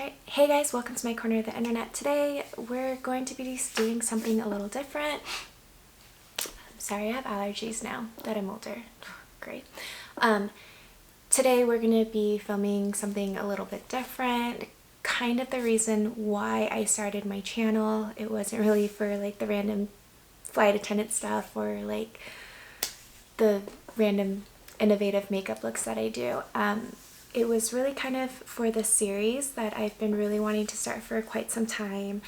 Alright, hey guys, welcome to my corner of the internet. Today we're going to be doing something a little different. I'm sorry, I have allergies now that I'm older. Great. Today we're going to be filming something a little bit different. Kind of the reason why I started my channel. It wasn't really for like the random flight attendant stuff or like the random innovative makeup looks that I do. It was really kind of for the series that I've been really wanting to start for quite some time,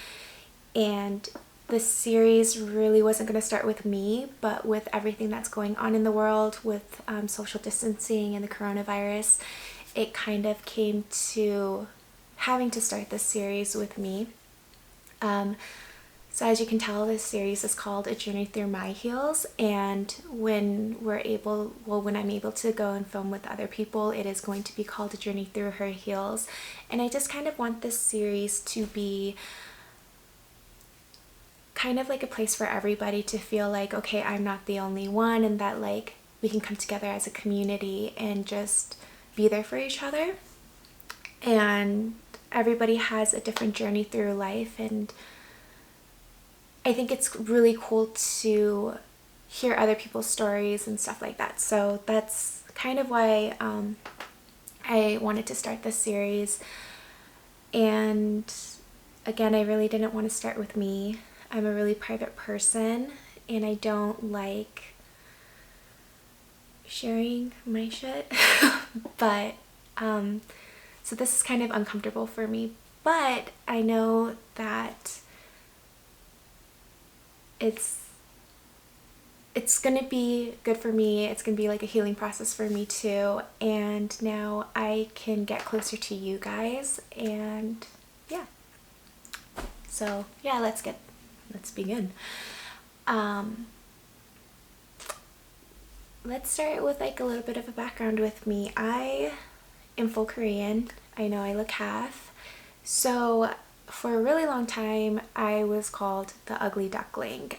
and the series really wasn't going to start with me, but with everything that's going on in the world with social distancing and the coronavirus, it kind of came to having to start this series with me. So as you can tell, this series is called A Journey Through My Heels, and when I'm able to go and film with other people, it is going to be called A Journey Through Her Heels. And I just kind of want this series to be kind of like a place for everybody to feel like, okay, I'm not the only one, and that like we can come together as a community and just be there for each other. And everybody has a different journey through life, and I think it's really cool to hear other people's stories and stuff like that. So that's kind of why I wanted to start this series. And again, I really didn't want to start with me. I'm a really private person and I don't like sharing my shit. But so this is kind of uncomfortable for me, but I know that it's gonna be good for me. It's gonna be like a healing process for me too, and now I can get closer to you guys. And yeah, so yeah, let's begin. Let's start with like a little bit of a background with me. I am full Korean. I know I look half. So for a really long time, I was called the ugly duckling.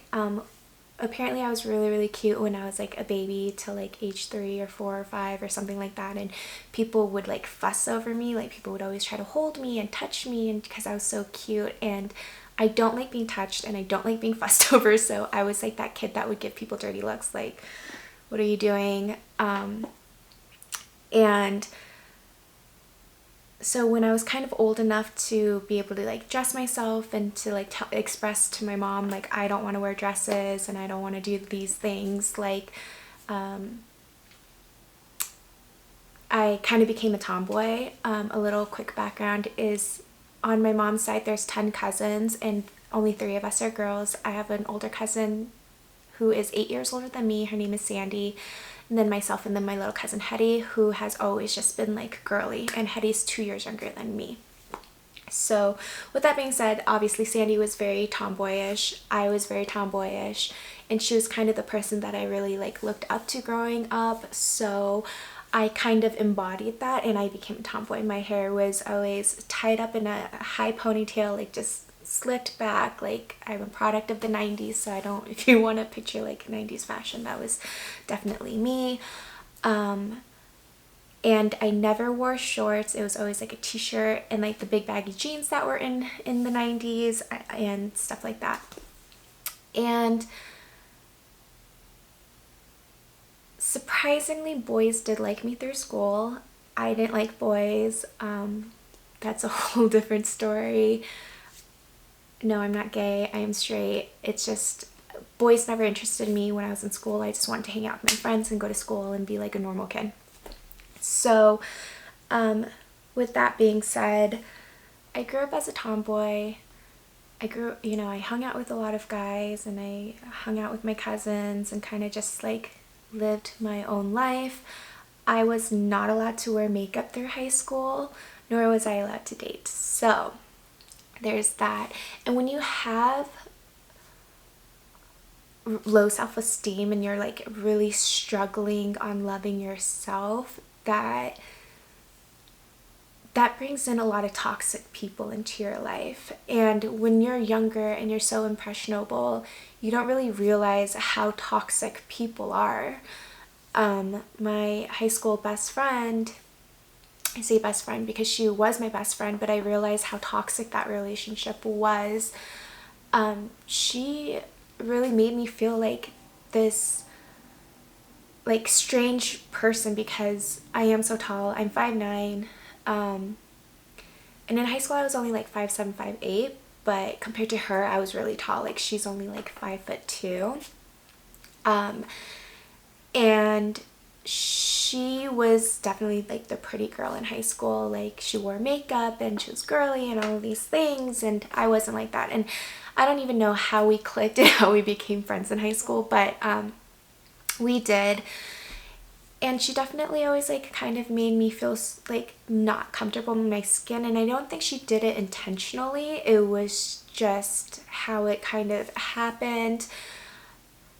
Apparently I was really cute when I was like a baby till like age 3 or 4 or 5 or something like that, and people would like fuss over me. Like people would always try to hold me and touch me, and because I was so cute, and I don't like being touched and I don't like being fussed over, so I was like that kid that would give people dirty looks like, what are you doing? And so when I was kind of old enough to be able to like dress myself and to like express to my mom like I don't want to wear dresses and I don't want to do these things, like I kind of became a tomboy. A little quick background is on my mom's side there's 10 cousins and only 3 of us are girls. I have an older cousin who is 8 years older than me. Her name is Sandy. And then myself, and then my little cousin Hetty, who has always just been like girly, and Hetty's 2 years younger than me. So with that being said, obviously Sandy was very tomboyish, I was very tomboyish, and she was kind of the person that I really like looked up to growing up. So I kind of embodied that and I became a tomboy. My hair was always tied up in a high ponytail, like just slicked back. Like I'm a product of the 90s, so I don't, if you want to picture like 90s fashion, that was definitely me. And I never wore shorts. It was always like a t-shirt and like the big baggy jeans that were in the 90s and stuff like that. And surprisingly, boys did like me through school. I didn't like boys. That's a whole different story. No, I'm not gay, I am straight. It's just boys never interested me when I was in school. I just wanted to hang out with my friends and go to school and be like a normal kid. So with that being said, I grew up as a tomboy. I hung out with a lot of guys and I hung out with my cousins and kind of just like lived my own life. I was not allowed to wear makeup through high school, nor was I allowed to date. So there's that. And when you have low self-esteem and you're like really struggling on loving yourself, that brings in a lot of toxic people into your life. And when you're younger and you're so impressionable, you don't really realize how toxic people are. My high school best friend, I say best friend because she was my best friend, but I realized how toxic that relationship was. She really made me feel like this like strange person because I am so tall. I'm 5'9". And in high school I was only like 5'7", 5'8", but compared to her I was really tall. Like she's only like 5'2". And she was definitely like the pretty girl in high school. Like she wore makeup and she was girly and all of these things, and I wasn't like that. And I don't even know how we clicked and how we became friends in high school, but we did. And she definitely always like kind of made me feel like not comfortable in my skin, and I don't think she did it intentionally. It was just how it kind of happened.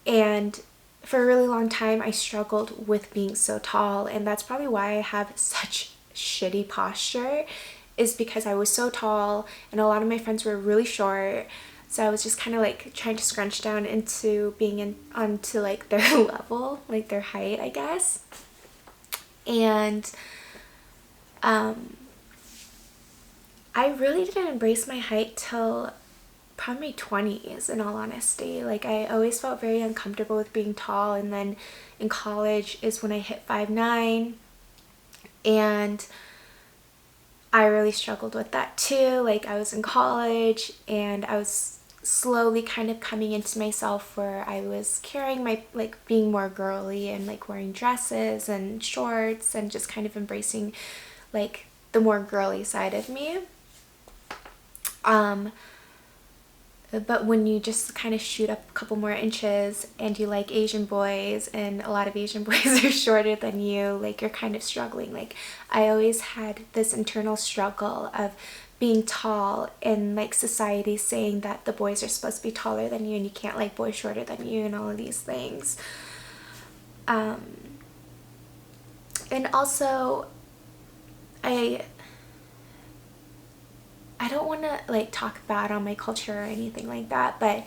And for a really long time I struggled with being so tall, and that's probably why I have such shitty posture, is because I was so tall and a lot of my friends were really short. So I was just kind of like trying to scrunch down into being onto like their level, like their height, I guess. And I really didn't embrace my height till probably my 20s, in all honesty. Like I always felt very uncomfortable with being tall, and then in college is when I hit 5'9", and I really struggled with that too. Like I was in college and I was slowly kind of coming into myself, where I was carrying my like being more girly and like wearing dresses and shorts and just kind of embracing like the more girly side of me. But when you just kind of shoot up a couple more inches and you like Asian boys, and a lot of Asian boys are shorter than you, like you're kind of struggling. Like I always had this internal struggle of being tall, and like society saying that the boys are supposed to be taller than you and you can't like boys shorter than you and all of these things. And also I don't want to like talk bad on my culture or anything like that, but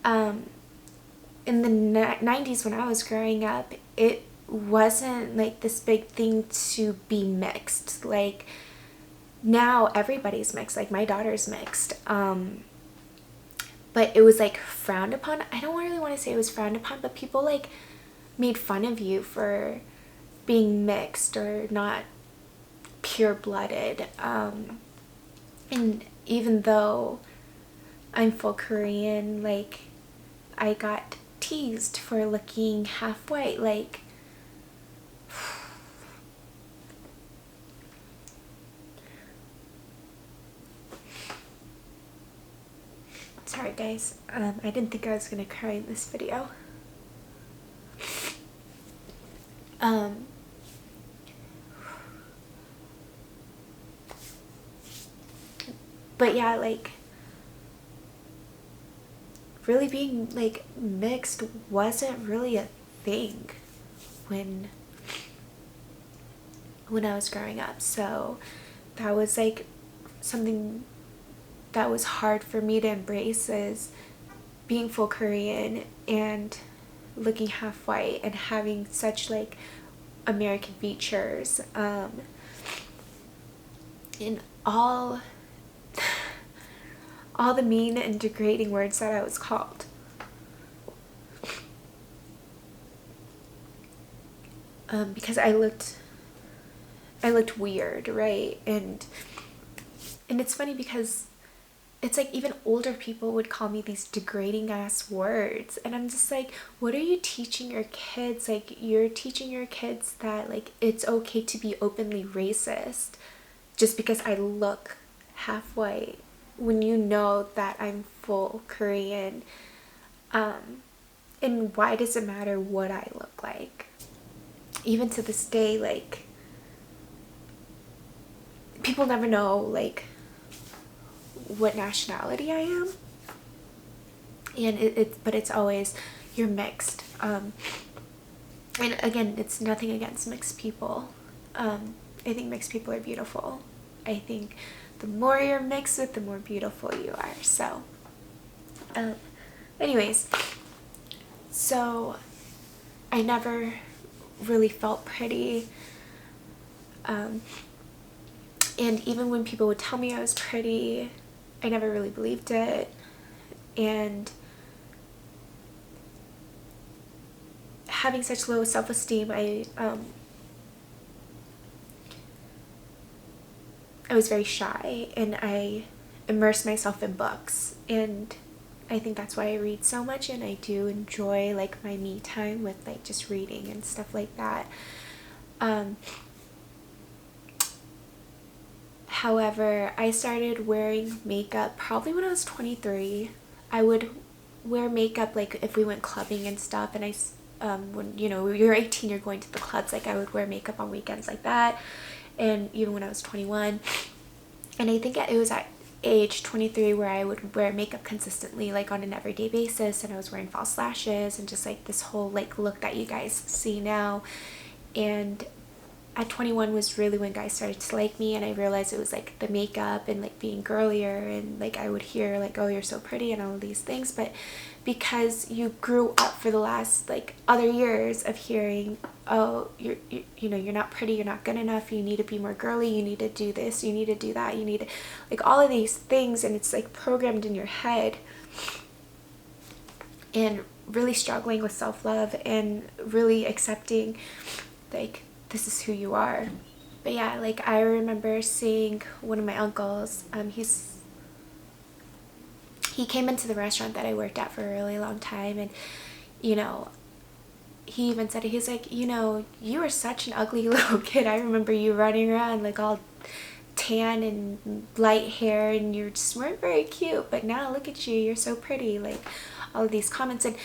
in the 90s when I was growing up, it wasn't like this big thing to be mixed. Like now everybody's mixed, like my daughter's mixed, but it was like frowned upon. I don't really want to say it was frowned upon, but people like made fun of you for being mixed or not pure-blooded. And even though I'm full Korean, like I got teased for looking half white. Like sorry guys, I didn't think I was gonna cry in this video. But yeah, like really being like mixed wasn't really a thing when I was growing up. So that was like something that was hard for me to embrace, is being full Korean and looking half white and having such like American features, and all the mean and degrading words that I was called. Because I looked weird, right? And it's funny because it's like even older people would call me these degrading ass words, and I'm just like, what are you teaching your kids? Like you're teaching your kids that like it's okay to be openly racist just because I look half white, when you know that I'm full Korean. And why does it matter what I look like? Even to this day, like people never know like what nationality I am, and but it's always you're mixed. And again, it's nothing against mixed people. I think mixed people are beautiful. I think the more you're mixed with, the more beautiful you are. So anyways, so I never really felt pretty. And even when people would tell me I was pretty, I never really believed it. And having such low self-esteem, I was very shy, and I immersed myself in books, and I think that's why I read so much, and I do enjoy like my me time with like just reading and stuff like that. However, I started wearing makeup probably when I was 23. I would wear makeup like if we went clubbing and stuff, and when you know you're 18, you're going to the clubs, like I would wear makeup on weekends like that. And even when I was 21, and I think it was at age 23 where I would wear makeup consistently, like on an everyday basis, and I was wearing false lashes and just like this whole like look that you guys see now. And at 21 was really when guys started to like me, and I realized it was like the makeup and like being girlier, and like I would hear like, oh, you're so pretty and all of these things. But because you grew up for the last like other years of hearing, oh, you're not pretty, you're not good enough, you need to be more girly, you need to do this, you need to do that, you need to, like all of these things, and it's like programmed in your head. And really struggling with self-love and really accepting like this is who you are. But yeah, like I remember seeing one of my uncles, he came into the restaurant that I worked at for a really long time, and you know, he even said it, he's like, you know, you were such an ugly little kid. I remember you running around like all tan and light hair, and you just weren't very cute, but now look at you, you're so pretty. Like all of these comments, and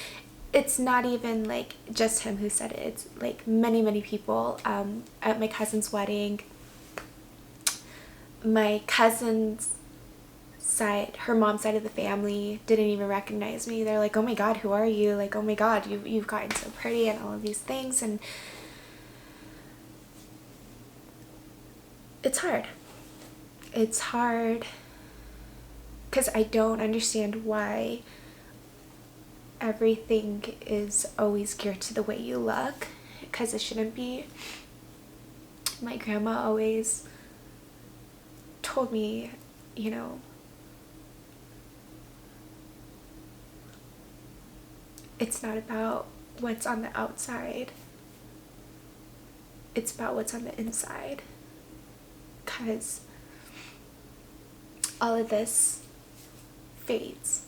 it's not even like just him who said it, it's like many people. At my cousin's wedding, my cousin's side, her mom's side of the family, didn't even recognize me. They're like, oh my god, who are you? Like, oh my god, you've gotten so pretty and all of these things. And it's hard because I don't understand why everything is always geared to the way you look, because it shouldn't be. My grandma always told me, you know, it's not about what's on the outside, it's about what's on the inside, because all of this fades.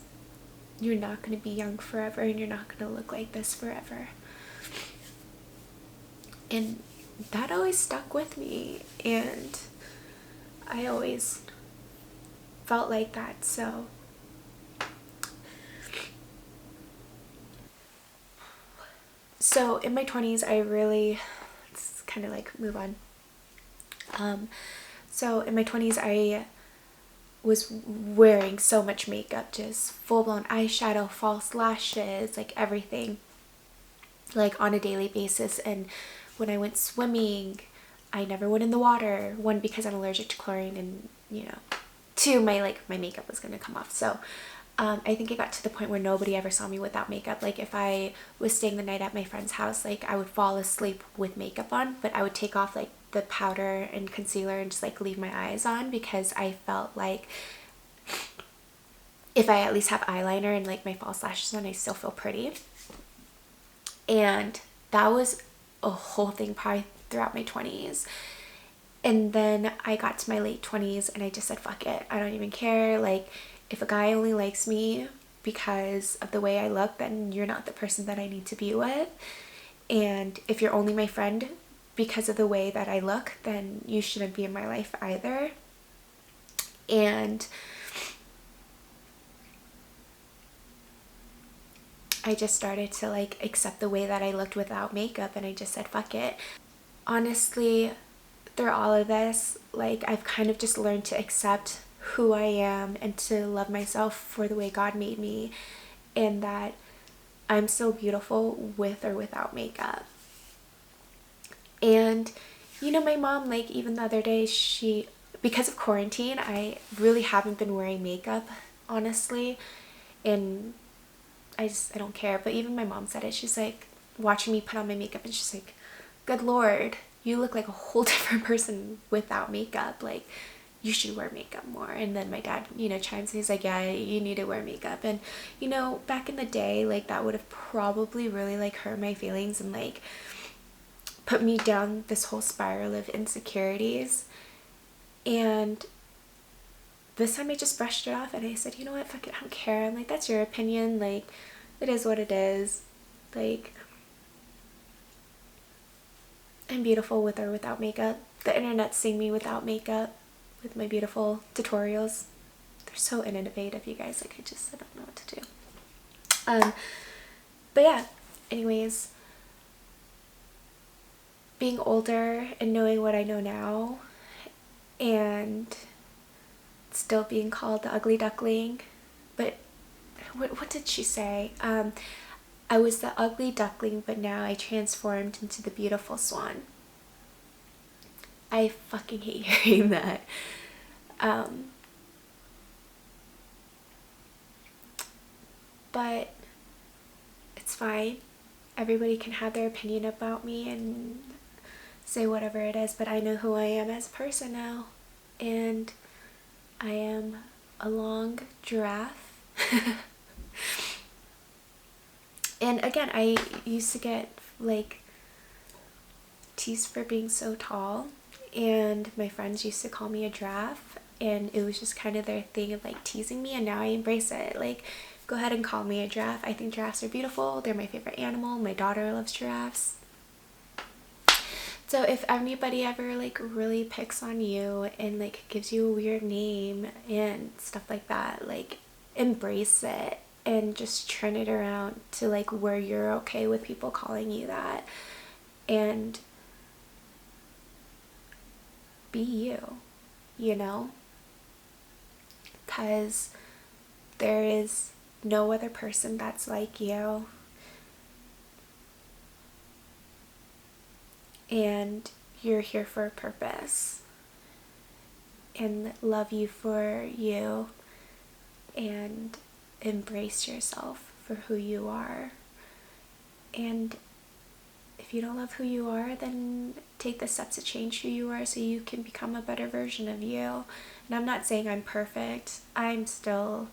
You're not going to be young forever, and you're not going to look like this forever. And that always stuck with me, and I always felt like that. So in my 20s, let's kind of like move on. So in my 20s, I was wearing so much makeup, just full-blown eyeshadow, false lashes, like everything, like on a daily basis. And when I went swimming, I never went in the water. One, because I'm allergic to chlorine, and you know, two, my makeup was gonna come off. So I think it got to the point where nobody ever saw me without makeup. Like if I was staying the night at my friend's house, like I would fall asleep with makeup on, but I would take off like the powder and concealer and just like leave my eyes on, because I felt like if I at least have eyeliner and like my false lashes on, I still feel pretty. And that was a whole thing probably throughout my 20s. And then I got to my late 20s and I just said, fuck it, I don't even care. Like if a guy only likes me because of the way I look, then you're not the person that I need to be with. And if you're only my friend because of the way that I look, then you shouldn't be in my life either. And I just started to like accept the way that I looked without makeup, and I just said, fuck it. Honestly, through all of this, like I've kind of just learned to accept who I am and to love myself for the way God made me, and that I'm still beautiful with or without makeup. And you know, my mom, like even the other day, because of quarantine, I really haven't been wearing makeup, honestly, and I don't care. But even my mom said it. She's like watching me put on my makeup, and she's like, good Lord, you look like a whole different person without makeup. Like you should wear makeup more. And then my dad, you know, chimes in, he's like, yeah, you need to wear makeup. And, you know, back in the day, like, that would have probably really, like, hurt my feelings and, like, put me down this whole spiral of insecurities. And this time I just brushed it off and I said, you know what, fuck it, I don't care. I'm like, that's your opinion, like, it is what it is. Like, I'm beautiful with or without makeup. The internet's seeing me without makeup, with my beautiful tutorials. They're so innovative, you guys. Like, I don't know what to do. But yeah, anyways, being older and knowing what I know now, and still being called the ugly duckling, but what did she say? I was the ugly duckling, but now I transformed into the beautiful swan. I fucking hate hearing that. But it's fine. Everybody can have their opinion about me and say whatever it is, but I know who I am as a person now. And I am a long giraffe. And again, I used to get like teased for being so tall, and my friends used to call me a giraffe, and it was just kind of their thing of like teasing me, and now I embrace it. Like, go ahead and call me a giraffe. I think giraffes are beautiful. They're my favorite animal. My daughter loves giraffes. So if anybody ever like really picks on you and like gives you a weird name and stuff like that, like, embrace it and just turn it around to like where you're okay with people calling you that, and be you, you know, because there is no other person that's like you, and you're here for a purpose, and love you for you, and embrace yourself for who you are. And if you don't love who you are, then take the steps to change who you are so you can become a better version of you. And I'm not saying I'm perfect. I'm still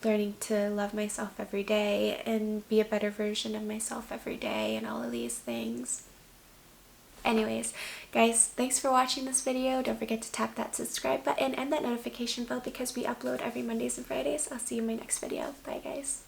learning to love myself every day and be a better version of myself every day and all of these things. Anyways, guys, thanks for watching this video. Don't forget to tap that subscribe button and that notification bell because we upload every Mondays and Fridays. I'll see you in my next video. Bye, guys.